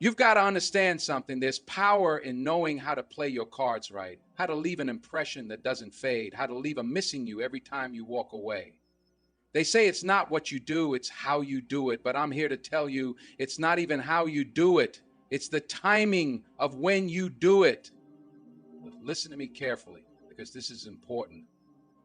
You've got to understand something. There's power in knowing how to play your cards right, how to leave an impression that doesn't fade, how to leave a missing you every time you walk away. They say it's not what you do, it's how you do it. But I'm here to tell you it's not even how you do it, it's the timing of when you do it. Listen to me carefully because this is important.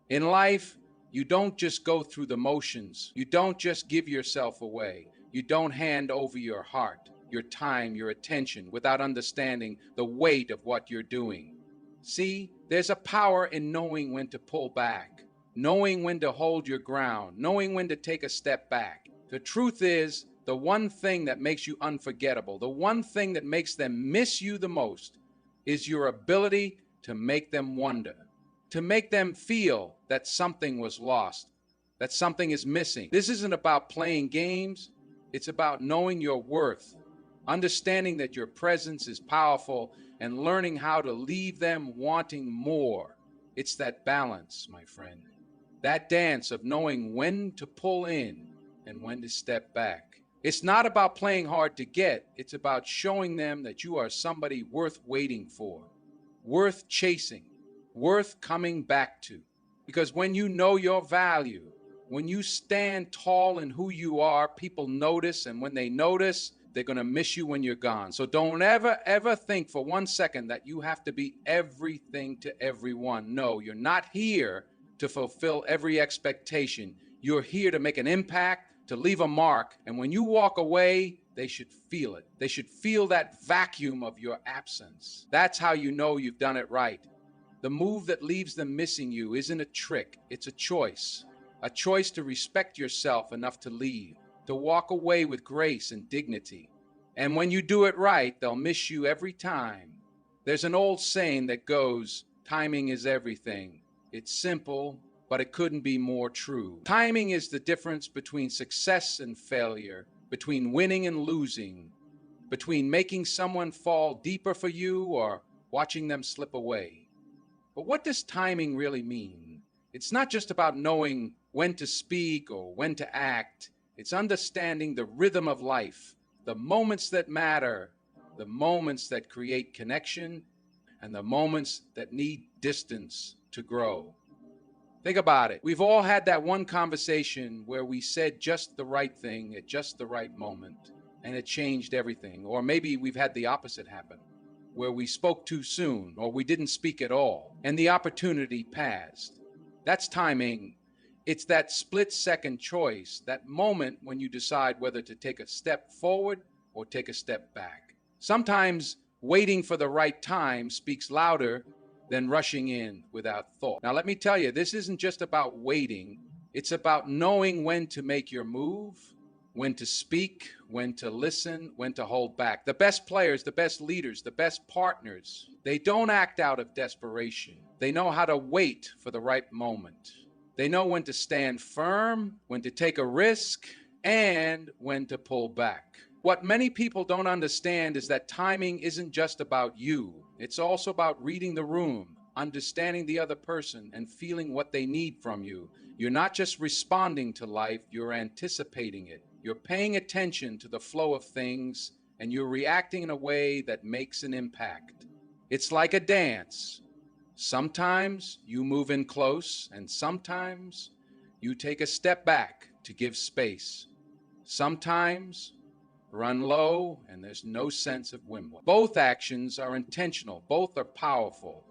In life, you don't just go through the motions, you don't just give yourself away, you don't hand over your heart, your time, your attention without understanding the weight of what you're doing. See, there's a power in knowing when to pull back, knowing when to hold your ground, knowing when to take a step back. The truth is, the one thing that makes you unforgettable, the one thing that makes them miss you the most, is your ability to make them wonder, to make them feel that something was lost, that something is missing. This isn't about playing games, it's about knowing your worth, understanding that your presence is powerful, and learning how to leave them wanting more. It's that balance, my friend. That dance of knowing when to pull in and when to step back. It's not about playing hard to get, it's about showing them that you are somebody worth waiting for, worth chasing, worth coming back to. Because when you know your value, when you stand tall in who you are, people notice, and when they notice, they're going to miss you when you're gone. So don't ever think for 1 second that you have to be everything to everyone. No, you're not here to fulfill every expectation. You're here to make an impact, to leave a mark. And when you walk away, they should feel it. They should feel that vacuum of your absence. That's how you know you've done it right. The move that leaves them missing you isn't a trick, it's a choice. A choice to respect yourself enough to leave, to walk away with grace and dignity. And when you do it right, they'll miss you every time. There's an old saying that goes, timing is everything. It's simple, but it couldn't be more true. Timing is the difference between success and failure, between winning and losing, between making someone fall deeper for you or watching them slip away. But what does timing really mean? It's not just about knowing when to speak or when to act. It's understanding the rhythm of life, the moments that matter, the moments that create connection, and the moments that need distance to grow. Think about it. We've all had that one conversation where we said just the right thing at just the right moment, and it changed everything. Or maybe we've had the opposite happen, where we spoke too soon or we didn't speak at all, and the opportunity passed. That's timing. It's that split-second choice, that moment when you decide whether to take a step forward or take a step back. Sometimes waiting for the right time speaks louder than rushing in without thought. Now, let me tell you, this isn't just about waiting. It's about knowing when to make your move, when to speak, when to listen, when to hold back. The best players, the best leaders, the best partners, they don't act out of desperation. They know how to wait for the right moment. They know when to stand firm, when to take a risk, and when to pull back. What many people don't understand is that timing isn't just about you. It's also about reading the room, understanding the other person, and feeling what they need from you. You're not just responding to life, you're anticipating it. You're paying attention to the flow of things, and you're reacting in a way that makes an impact. It's like a dance. Sometimes you move in close, and sometimes you take a step back to give space. Sometimes run low, and there's no sense of whim. Both actions are intentional, both are powerful.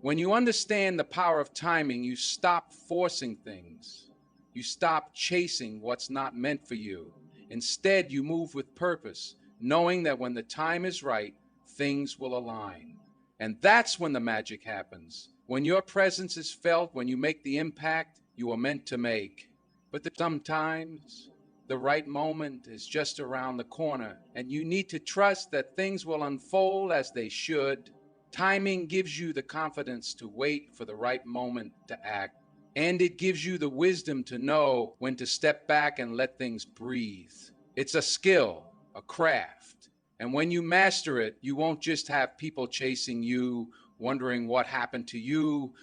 When you understand the power of timing, you stop forcing things. You stop chasing what's not meant for you. Instead, you move with purpose, knowing that when the time is right, things will align. And that's when the magic happens. When your presence is felt, when you make the impact you are meant to make. But sometimes the right moment is just around the corner, and you need to trust that things will unfold as they should. Timing gives you the confidence to wait for the right moment to act, and it gives you the wisdom to know when to step back and let things breathe. It's a skill, a craft, and when you master it, you won't just have people chasing you, wondering what happened to you,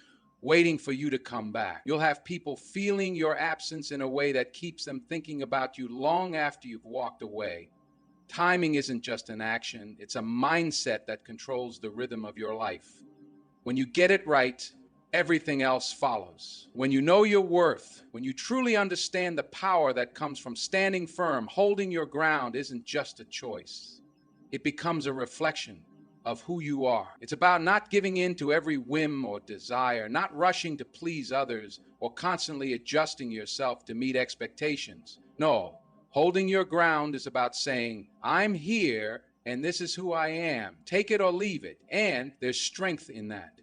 waiting for you to come back. You'll have people feeling your absence in a way that keeps them thinking about you long after you've walked away. Timing isn't just an action, it's a mindset that controls the rhythm of your life. When you get it right, everything else follows. When you know your worth, when you truly understand the power that comes from standing firm, holding your ground isn't just a choice. It becomes a reflection of who you are. It's about not giving in to every whim or desire, not rushing to please others, or constantly adjusting yourself to meet expectations. No, holding your ground is about saying, I'm here and this is who I am. Take it or leave it. And there's strength in that.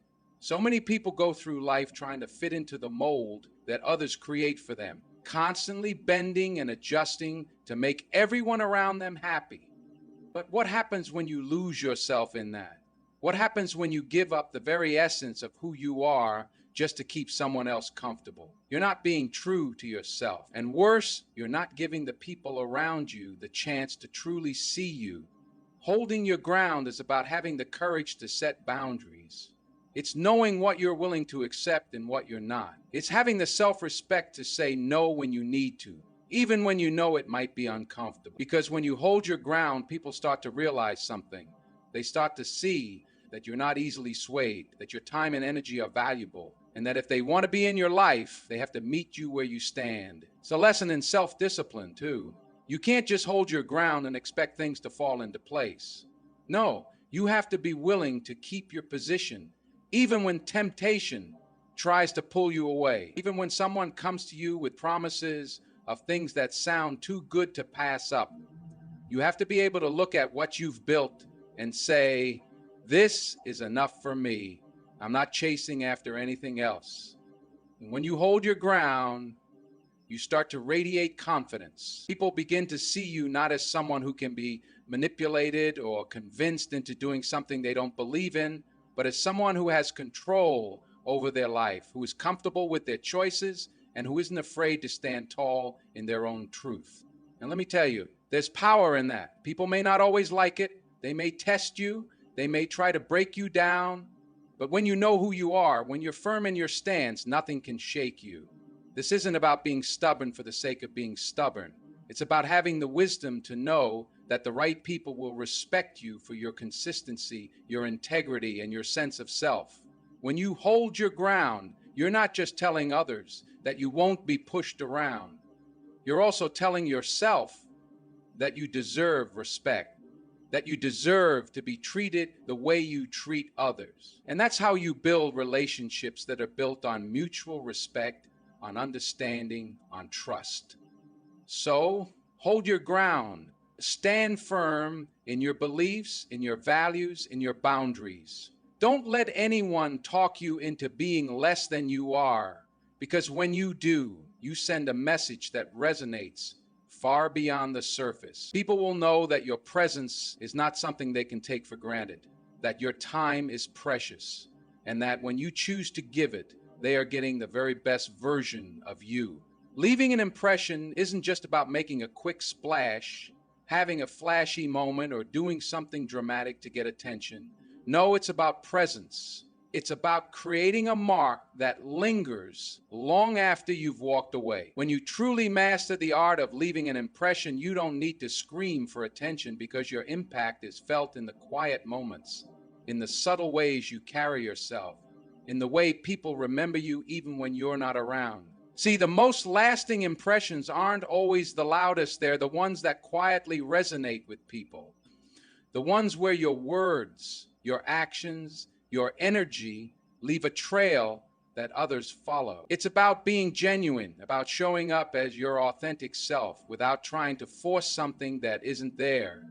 So many people go through life trying to fit into the mold that others create for them, constantly bending and adjusting to make everyone around them happy. But what happens when you lose yourself in that? What happens when you give up the very essence of who you are just to keep someone else comfortable? You're not being true to yourself. And worse, you're not giving the people around you the chance to truly see you. Holding your ground is about having the courage to set boundaries. It's knowing what you're willing to accept and what you're not. It's having the self-respect to say no when you need to, even when you know it might be uncomfortable. Because when you hold your ground, people start to realize something. They start to see that you're not easily swayed, that your time and energy are valuable, and that if they want to be in your life, they have to meet you where you stand. It's a lesson in self-discipline, too. You can't just hold your ground and expect things to fall into place. No, you have to be willing to keep your position, even when temptation tries to pull you away, even when someone comes to you with promises of things that sound too good to pass up. You have to be able to look at what you've built and say, this is enough for me. I'm not chasing after anything else. And when you hold your ground, you start to radiate confidence. People begin to see you not as someone who can be manipulated or convinced into doing something they don't believe in, but as someone who has control over their life, who is comfortable with their choices, and who isn't afraid to stand tall in their own truth. And let me tell you, there's power in that. People may not always like it. They may test you. They may try to break you down. But when you know who you are, when you're firm in your stance, nothing can shake you. This isn't about being stubborn for the sake of being stubborn. It's about having the wisdom to know that the right people will respect you for your consistency, your integrity, and your sense of self. When you hold your ground, you're not just telling others that you won't be pushed around. You're also telling yourself that you deserve respect, that you deserve to be treated the way you treat others. And that's how you build relationships that are built on mutual respect, on understanding, on trust. So, hold your ground. Stand firm in your beliefs, in your values, in your boundaries. Don't let anyone talk you into being less than you are, because when you do, you send a message that resonates far beyond the surface. People will know that your presence is not something they can take for granted, that your time is precious, and that when you choose to give it, they are getting the very best version of you. Leaving an impression isn't just about making a quick splash, having a flashy moment, or doing something dramatic to get attention. No, it's about presence. It's about creating a mark that lingers long after you've walked away. When you truly master the art of leaving an impression, you don't need to scream for attention because your impact is felt in the quiet moments, in the subtle ways you carry yourself, in the way people remember you even when you're not around. See, the most lasting impressions aren't always the loudest. They're the ones that quietly resonate with people. The ones where your words, your actions, your energy leave a trail that others follow. It's about being genuine, about showing up as your authentic self without trying to force something that isn't there.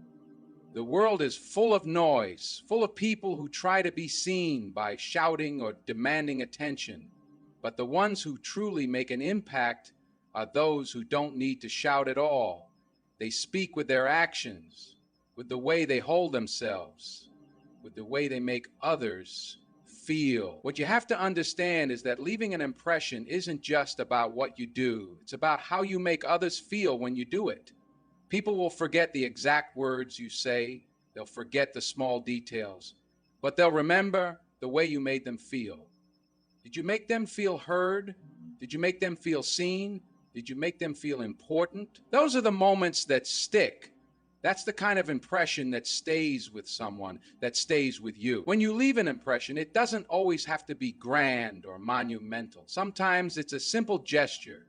The world is full of noise, full of people who try to be seen by shouting or demanding attention. But the ones who truly make an impact are those who don't need to shout at all. They speak with their actions, with the way they hold themselves, with the way they make others feel. What you have to understand is that leaving an impression isn't just about what you do. It's about how you make others feel when you do it. People will forget the exact words you say. They'll forget the small details, but they'll remember the way you made them feel. Did you make them feel heard? Did you make them feel seen? Did you make them feel important? Those are the moments that stick, That's the kind of impression that stays with someone, that stays with you. When you leave an impression, it doesn't always have to be grand or monumental. Sometimes it's a simple gesture,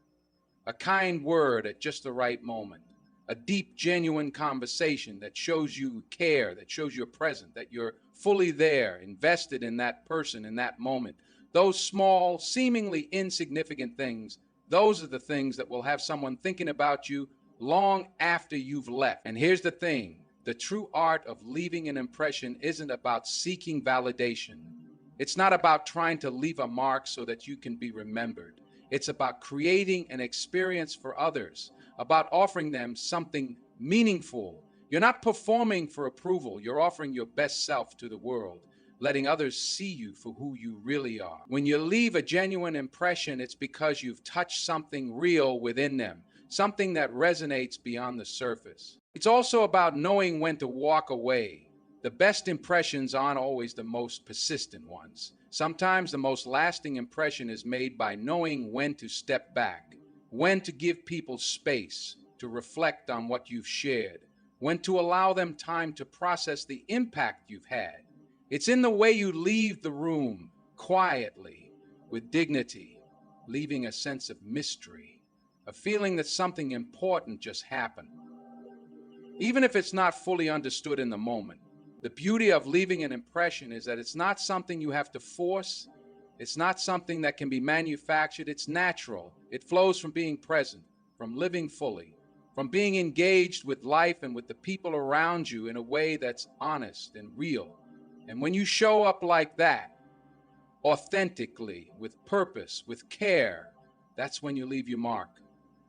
a kind word at just the right moment, a deep, genuine conversation that shows you care, that shows you're present, that you're fully there, invested in that person in that moment. Those small, seemingly insignificant things, those are the things that will have someone thinking about you long after you've left. And here's the thing, the true art of leaving an impression isn't about seeking validation. It's not about trying to leave a mark so that you can be remembered. It's about creating an experience for others, about offering them something meaningful. You're not performing for approval, you're offering your best self to the world, letting others see you for who you really are. When you leave a genuine impression, it's because you've touched something real within them, something that resonates beyond the surface. It's also about knowing when to walk away. The best impressions aren't always the most persistent ones. Sometimes the most lasting impression is made by knowing when to step back, when to give people space to reflect on what you've shared, when to allow them time to process the impact you've had. It's in the way you leave the room, quietly, with dignity, leaving a sense of mystery, a feeling that something important just happened. Even if it's not fully understood in the moment, the beauty of leaving an impression is that it's not something you have to force. It's not something that can be manufactured. It's natural. It flows from being present, from living fully, from being engaged with life and with the people around you in a way that's honest and real. And when you show up like that, authentically, with purpose, with care, that's when you leave your mark.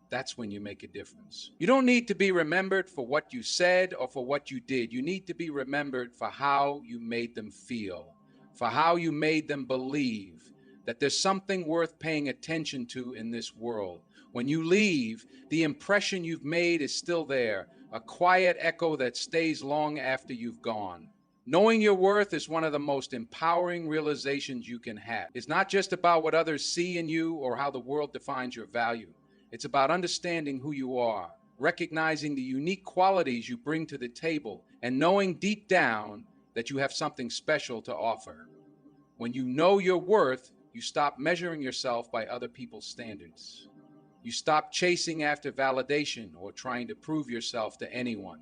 That's when you make a difference. You don't need to be remembered for what you said or for what you did. You need to be remembered for how you made them feel, for how you made them believe that there's something worth paying attention to in this world. When you leave, the impression you've made is still there, a quiet echo that stays long after you've gone. Knowing your worth is one of the most empowering realizations you can have. It's not just about what others see in you or how the world defines your value. It's about understanding who you are, recognizing the unique qualities you bring to the table, and knowing deep down that you have something special to offer. When you know your worth, you stop measuring yourself by other people's standards. You stop chasing after validation or trying to prove yourself to anyone.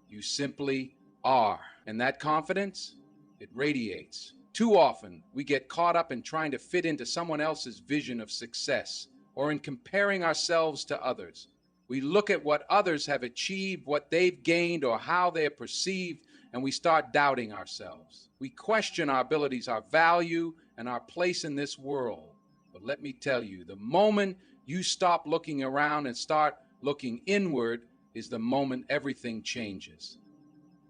You simply are. And that confidence, it radiates. Too often, we get caught up in trying to fit into someone else's vision of success, or in comparing ourselves to others. We look at what others have achieved, what they've gained, or how they're perceived, and we start doubting ourselves. We question our abilities, our value, and our place in this world. But let me tell you, the moment you stop looking around and start looking inward is the moment everything changes.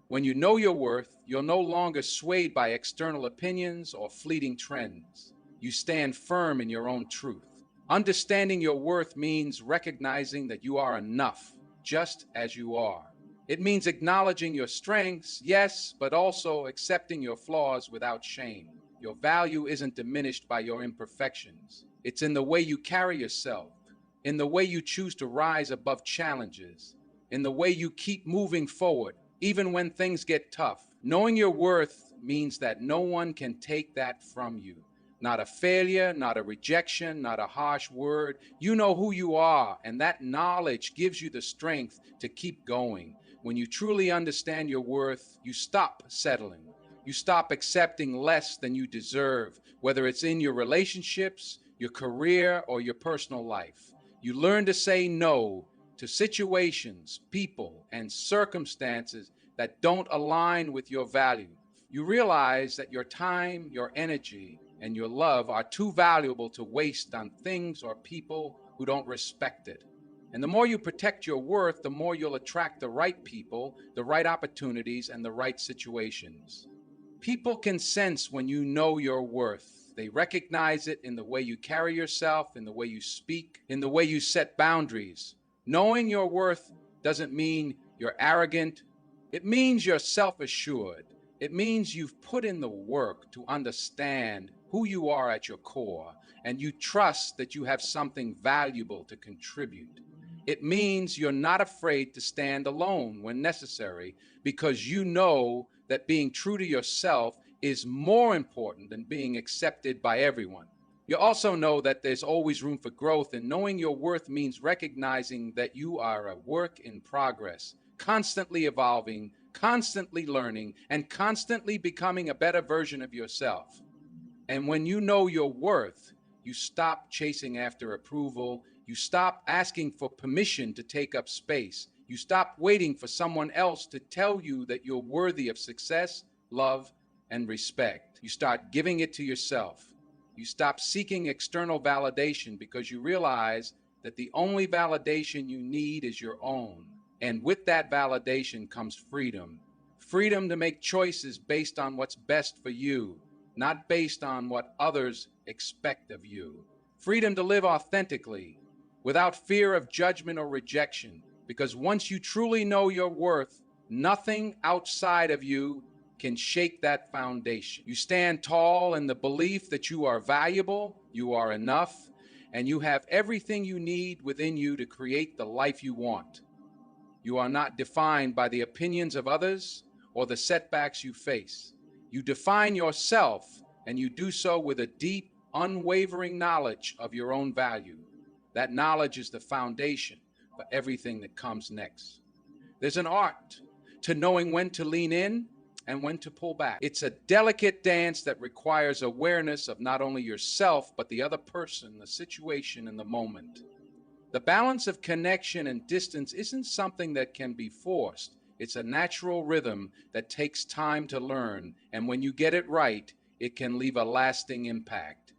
When you know your worth, you're no longer swayed by external opinions or fleeting trends. You stand firm in your own truth. Understanding your worth means recognizing that you are enough, just as you are. It means acknowledging your strengths, yes, but also accepting your flaws without shame. Your value isn't diminished by your imperfections. It's in the way you carry yourself, in the way you choose to rise above challenges, in the way you keep moving forward, even when things get tough. Knowing your worth means that no one can take that from you. Not a failure, not a rejection, not a harsh word. You know who you are, and that knowledge gives you the strength to keep going. When you truly understand your worth, you stop settling. You stop accepting less than you deserve, whether it's in your relationships, your career, or your personal life. You learn to say no to situations, people, and circumstances that don't align with your value. You realize that your time, your energy, and your love are too valuable to waste on things or people who don't respect it. And the more you protect your worth, the more you'll attract the right people, the right opportunities, and the right situations. People can sense when you know your worth. They recognize it in the way you carry yourself, in the way you speak, in the way you set boundaries. Knowing your worth doesn't mean you're arrogant. It means you're self-assured. It means you've put in the work to understand who you are at your core, and you trust that you have something valuable to contribute. It means you're not afraid to stand alone when necessary because you know that being true to yourself is more important than being accepted by everyone. You also know that there's always room for growth, and knowing your worth means recognizing that you are a work in progress, constantly evolving, constantly learning, and constantly becoming a better version of yourself. And when you know your worth, you stop chasing after approval. You stop asking for permission to take up space. You stop waiting for someone else to tell you that you're worthy of success, love, and respect. You start giving it to yourself. You stop seeking external validation because you realize that the only validation you need is your own. And with that validation comes freedom. Freedom to make choices based on what's best for you, not based on what others expect of you. Freedom to live authentically, without fear of judgment or rejection, because once you truly know your worth, nothing outside of you can shake that foundation. You stand tall in the belief that you are valuable, you are enough, and you have everything you need within you to create the life you want. You are not defined by the opinions of others or the setbacks you face. You define yourself, and you do so with a deep, unwavering knowledge of your own value. That knowledge is the foundation for everything that comes next. There's an art to knowing when to lean in and when to pull back. It's a delicate dance that requires awareness of not only yourself, but the other person, the situation, and the moment. The balance of connection and distance isn't something that can be forced. It's a natural rhythm that takes time to learn, and when you get it right, it can leave a lasting impact.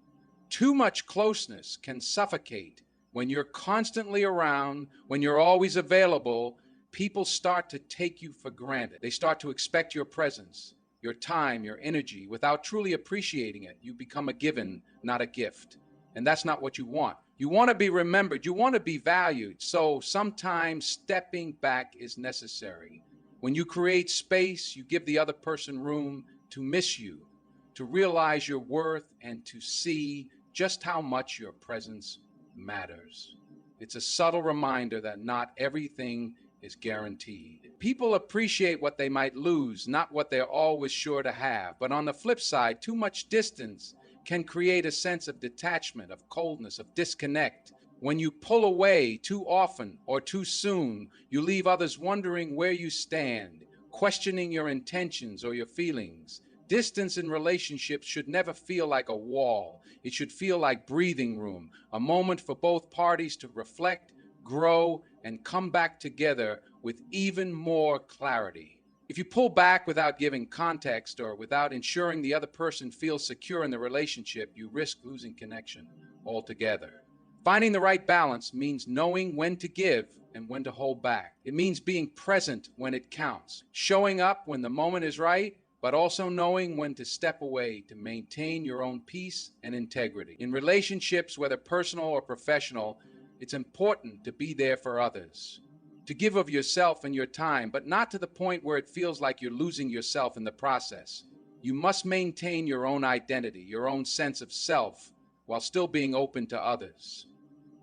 Too much closeness can suffocate. When you're constantly around, when you're always available, people start to take you for granted. They start to expect your presence, your time, your energy, without truly appreciating it. You become a given, not a gift. And that's not what you want. You want to be remembered. You want to be valued. So sometimes stepping back is necessary. When you create space, you give the other person room to miss you, to realize your worth, and to see just how much your presence matters. It's a subtle reminder that not everything is guaranteed. People appreciate what they might lose, not what they're always sure to have. But on the flip side, too much distance can create a sense of detachment, of coldness, of disconnect. When you pull away too often or too soon, you leave others wondering where you stand, questioning your intentions or your feelings. Distance in relationships should never feel like a wall. It should feel like breathing room, a moment for both parties to reflect, grow, and come back together with even more clarity. If you pull back without giving context or without ensuring the other person feels secure in the relationship, you risk losing connection altogether. Finding the right balance means knowing when to give and when to hold back. It means being present when it counts, showing up when the moment is right, but also knowing when to step away to maintain your own peace and integrity. In relationships, whether personal or professional, it's important to be there for others, to give of yourself and your time, but not to the point where it feels like you're losing yourself in the process. You must maintain your own identity, your own sense of self, while still being open to others.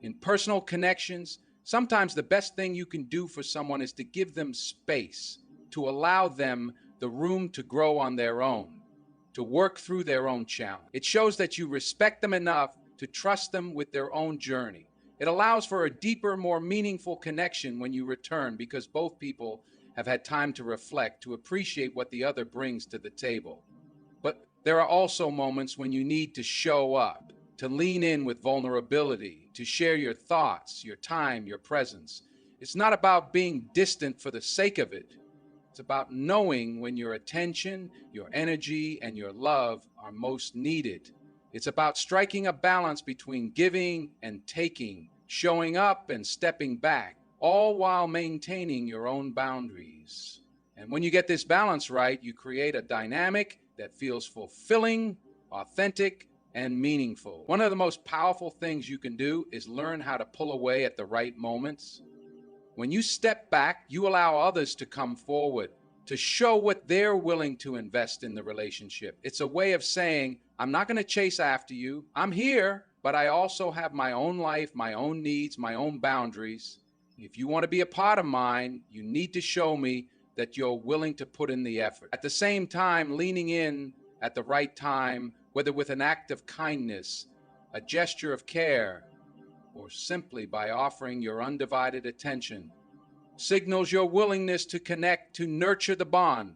In personal connections, sometimes the best thing you can do for someone is to give them space, to allow them the room to grow on their own, to work through their own challenge. It shows that you respect them enough to trust them with their own journey. It allows for a deeper, more meaningful connection when you return because both people have had time to reflect, to appreciate what the other brings to the table. But there are also moments when you need to show up, to lean in with vulnerability, to share your thoughts, your time, your presence. It's not about being distant for the sake of it. It's about knowing when your attention, your energy, and your love are most needed. It's about striking a balance between giving and taking, showing up and stepping back, all while maintaining your own boundaries. And when you get this balance right, you create a dynamic that feels fulfilling, authentic, and meaningful. One of the most powerful things you can do is learn how to pull away at the right moments. When you step back, you allow others to come forward, to show what they're willing to invest in the relationship. It's a way of saying, I'm not going to chase after you. I'm here, but I also have my own life, my own needs, my own boundaries. If you want to be a part of mine, you need to show me that you're willing to put in the effort. At the same time, leaning in at the right time, whether with an act of kindness, a gesture of care, or simply by offering your undivided attention, signals your willingness to connect, to nurture the bond.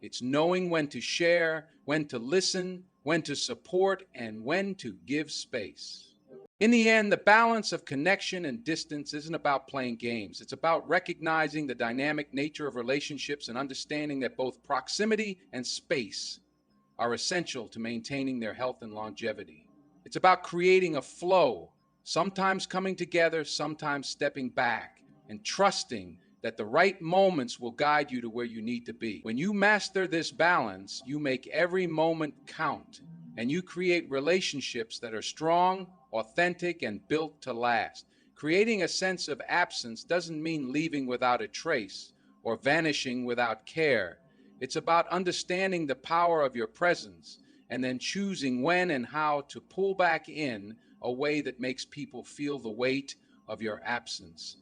It's knowing when to share, when to listen, when to support, and when to give space. In the end, the balance of connection and distance isn't about playing games. It's about recognizing the dynamic nature of relationships and understanding that both proximity and space are essential to maintaining their health and longevity. It's about creating a flow, sometimes coming together, sometimes stepping back, and trusting that the right moments will guide you to where you need to be. When you master this balance, you make every moment count, and you create relationships that are strong, authentic, and built to last. Creating a sense of absence doesn't mean leaving without a trace or vanishing without care. It's about understanding the power of your presence and then choosing when and how to pull back in a way that makes people feel the weight of your absence.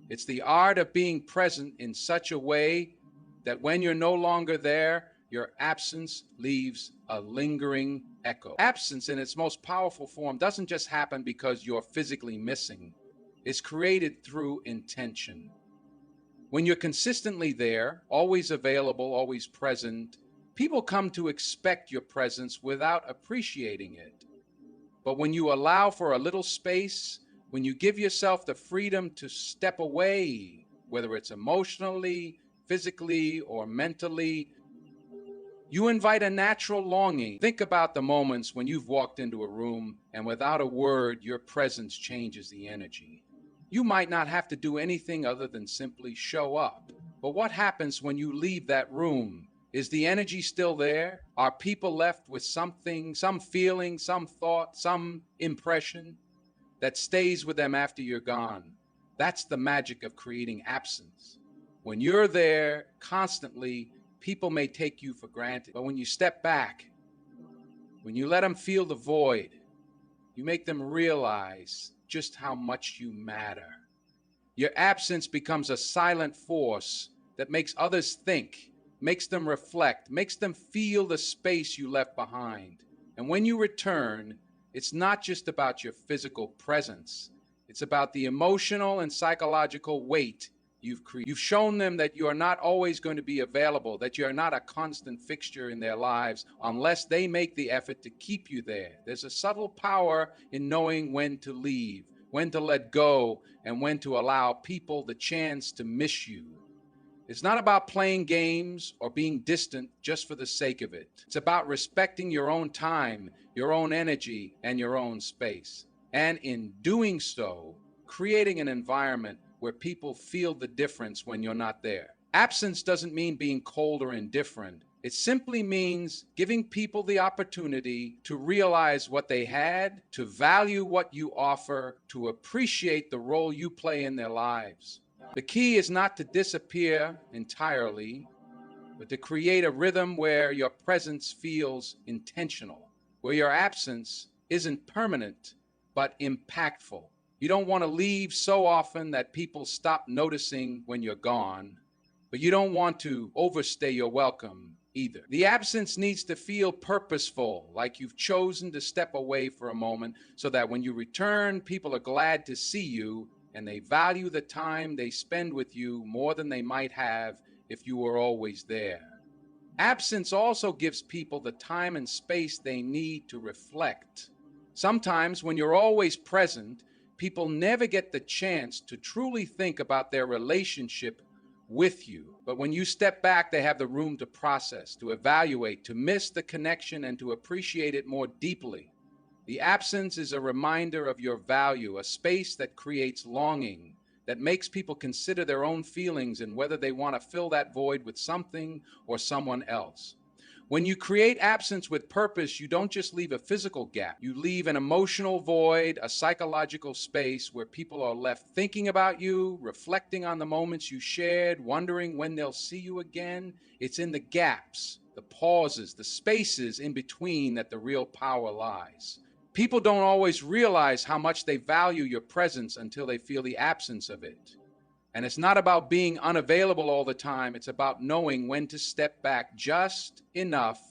It's the art of being present in such a way that when you're no longer there, your absence leaves a lingering echo. Absence in its most powerful form doesn't just happen because you're physically missing. It's created through intention. When you're consistently there, always available, always present, people come to expect your presence without appreciating it. But when you allow for a little space, when you give yourself the freedom to step away, whether it's emotionally, physically, or mentally, you invite a natural longing. Think about the moments when you've walked into a room and without a word, your presence changes the energy. You might not have to do anything other than simply show up. But what happens when you leave that room? Is the energy still there? Are people left with something, some feeling, some thought, some impression that stays with them after you're gone? That's the magic of creating absence. When you're there constantly, people may take you for granted. But when you step back, when you let them feel the void, you make them realize just how much you matter. Your absence becomes a silent force that makes others think, makes them reflect, makes them feel the space you left behind. And when you return, it's not just about your physical presence. It's about the emotional and psychological weight you've created. You've shown them that you are not always going to be available, that you are not a constant fixture in their lives unless they make the effort to keep you there. There's a subtle power in knowing when to leave, when to let go, and when to allow people the chance to miss you. It's not about playing games or being distant just for the sake of it. It's about respecting your own time, your own energy, and your own space. And in doing so, creating an environment where people feel the difference when you're not there. Absence doesn't mean being cold or indifferent. It simply means giving people the opportunity to realize what they had, to value what you offer, to appreciate the role you play in their lives. The key is not to disappear entirely, but to create a rhythm where your presence feels intentional, where your absence isn't permanent, but impactful. You don't want to leave so often that people stop noticing when you're gone, but you don't want to overstay your welcome either. The absence needs to feel purposeful, like you've chosen to step away for a moment, so that when you return, people are glad to see you and they value the time they spend with you more than they might have if you were always there. Absence also gives people the time and space they need to reflect. Sometimes, when you're always present, people never get the chance to truly think about their relationship with you. But when you step back, they have the room to process, to evaluate, to miss the connection, and to appreciate it more deeply. The absence is a reminder of your value, a space that creates longing, that makes people consider their own feelings and whether they want to fill that void with something or someone else. When you create absence with purpose, you don't just leave a physical gap. You leave an emotional void, a psychological space where people are left thinking about you, reflecting on the moments you shared, wondering when they'll see you again. It's in the gaps, the pauses, the spaces in between that the real power lies. People don't always realize how much they value your presence until they feel the absence of it. And it's not about being unavailable all the time. It's about knowing when to step back just enough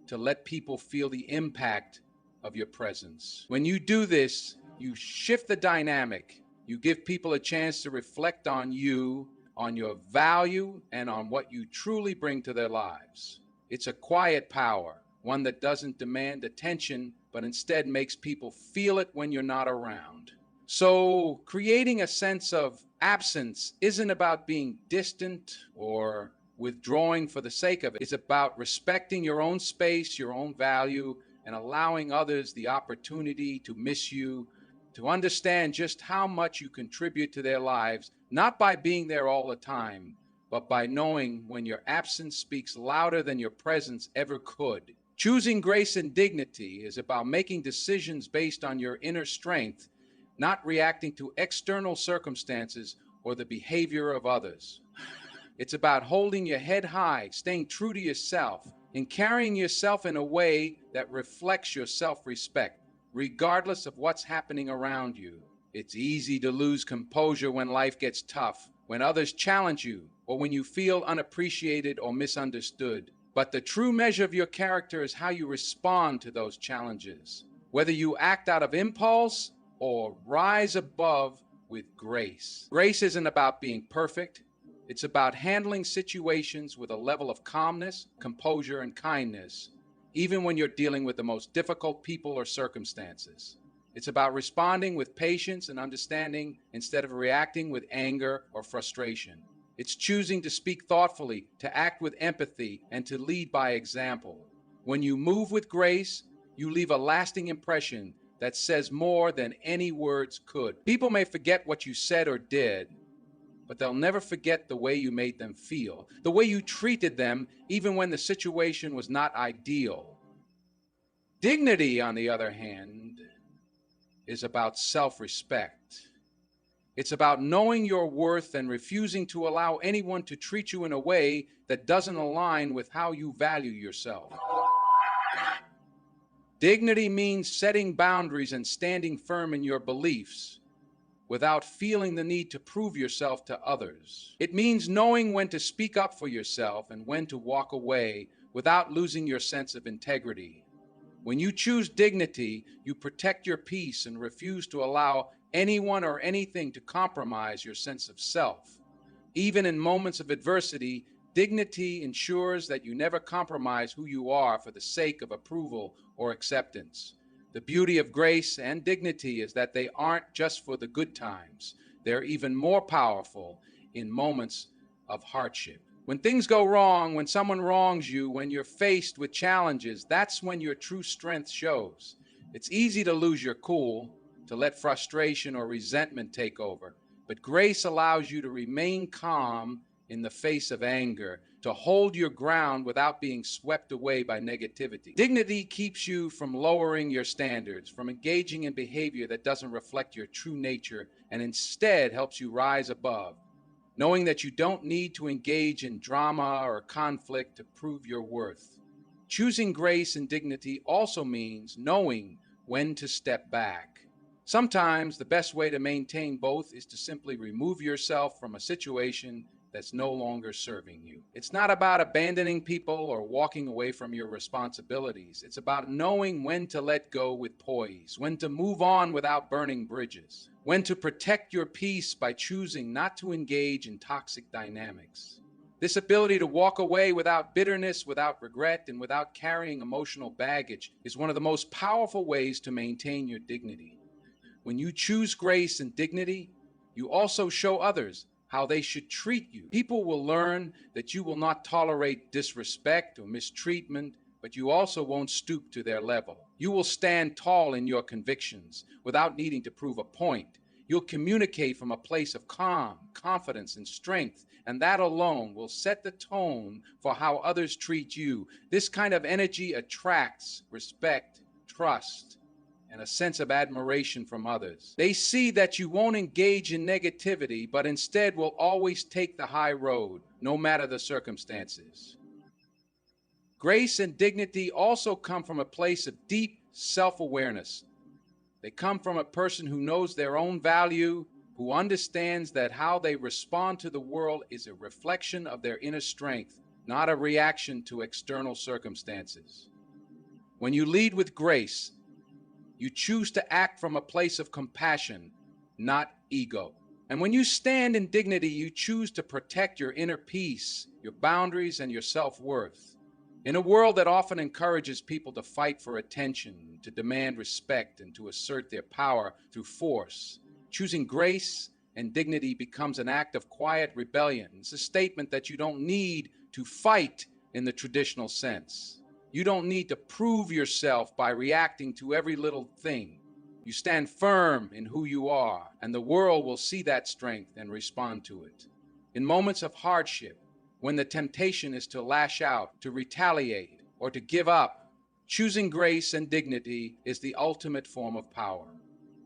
to let people feel the impact of your presence. When you do this, you shift the dynamic. You give people a chance to reflect on you, on your value, and on what you truly bring to their lives. It's a quiet power, one that doesn't demand attention, but instead makes people feel it when you're not around. So, creating a sense of absence isn't about being distant or withdrawing for the sake of it. It's about respecting your own space, your own value, and allowing others the opportunity to miss you, to understand just how much you contribute to their lives, not by being there all the time, but by knowing when your absence speaks louder than your presence ever could. Choosing grace and dignity is about making decisions based on your inner strength, not reacting to external circumstances or the behavior of others. It's about holding your head high, staying true to yourself, and carrying yourself in a way that reflects your self-respect, regardless of what's happening around you. It's easy to lose composure when life gets tough, when others challenge you, or when you feel unappreciated or misunderstood. But the true measure of your character is how you respond to those challenges, whether you act out of impulse or rise above with grace. Grace isn't about being perfect. It's about handling situations with a level of calmness, composure, and kindness, even when you're dealing with the most difficult people or circumstances. It's about responding with patience and understanding instead of reacting with anger or frustration. It's choosing to speak thoughtfully, to act with empathy, and to lead by example. When you move with grace, you leave a lasting impression that says more than any words could. People may forget what you said or did, but they'll never forget the way you made them feel, the way you treated them even when the situation was not ideal. Dignity, on the other hand, is about self-respect. It's about knowing your worth and refusing to allow anyone to treat you in a way that doesn't align with how you value yourself. Dignity means setting boundaries and standing firm in your beliefs without feeling the need to prove yourself to others. It means knowing when to speak up for yourself and when to walk away without losing your sense of integrity. When you choose dignity, you protect your peace and refuse to allow anyone or anything to compromise your sense of self. Even in moments of adversity, dignity ensures that you never compromise who you are for the sake of approval or acceptance. The beauty of grace and dignity is that they aren't just for the good times. They're even more powerful in moments of hardship. When things go wrong, when someone wrongs you, when you're faced with challenges, that's when your true strength shows. It's easy to lose your cool, to let frustration or resentment take over. But grace allows you to remain calm in the face of anger, to hold your ground without being swept away by negativity. Dignity keeps you from lowering your standards, from engaging in behavior that doesn't reflect your true nature, and instead helps you rise above, knowing that you don't need to engage in drama or conflict to prove your worth. Choosing grace and dignity also means knowing when to step back. Sometimes the best way to maintain both is to simply remove yourself from a situation that's no longer serving you. It's not about abandoning people or walking away from your responsibilities. It's about knowing when to let go with poise, when to move on without burning bridges, when to protect your peace by choosing not to engage in toxic dynamics. This ability to walk away without bitterness, without regret, and without carrying emotional baggage is one of the most powerful ways to maintain your dignity. When you choose grace and dignity, you also show others how they should treat you. People will learn that you will not tolerate disrespect or mistreatment, but you also won't stoop to their level. You will stand tall in your convictions without needing to prove a point. You'll communicate from a place of calm, confidence, and strength, and that alone will set the tone for how others treat you. This kind of energy attracts respect, trust, and a sense of admiration from others. They see that you won't engage in negativity, but instead will always take the high road, no matter the circumstances. Grace and dignity also come from a place of deep self-awareness. They come from a person who knows their own value, who who understands that how they respond to the world is a reflection of their inner strength, not a reaction to external circumstances. When you lead with grace, you choose to act from a place of compassion, not ego. And when you stand in dignity, you choose to protect your inner peace, your boundaries, and your self-worth. In a world that often encourages people to fight for attention, to demand respect, and to assert their power through force, choosing grace and dignity becomes an act of quiet rebellion. It's a statement that you don't need to fight in the traditional sense. You don't need to prove yourself by reacting to every little thing. You stand firm in who you are, and the world will see that strength and respond to it. In moments of hardship, when the temptation is to lash out, to retaliate, or to give up, choosing grace and dignity is the ultimate form of power.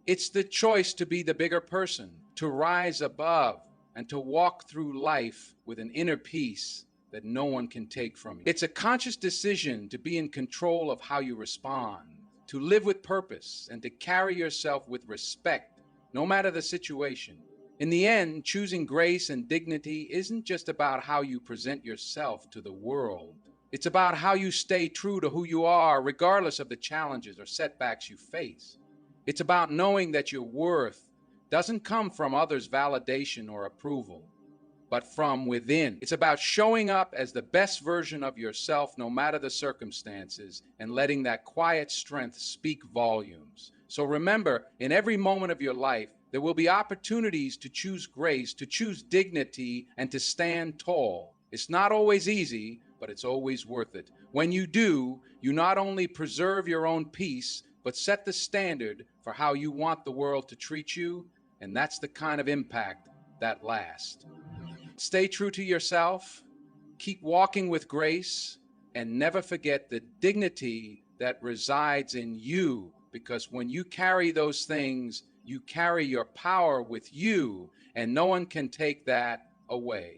It's the choice to be the bigger person, to rise above, and to walk through life with an inner peace that no one can take from you. It's a conscious decision to be in control of how you respond, to live with purpose, and to carry yourself with respect, no matter the situation. In the end, choosing grace and dignity isn't just about how you present yourself to the world. It's about how you stay true to who you are, regardless of the challenges or setbacks you face. It's about knowing that your worth doesn't come from others' validation or approval, but from within. It's about showing up as the best version of yourself no matter the circumstances, and letting that quiet strength speak volumes. So remember, in every moment of your life, there will be opportunities to choose grace, to choose dignity, and to stand tall. It's not always easy, but it's always worth it. When you do, you not only preserve your own peace, but set the standard for how you want the world to treat you, and that's the kind of impact that lasts. Stay true to yourself, keep walking with grace, and never forget the dignity that resides in you, because when you carry those things, you carry your power with you, and no one can take that away.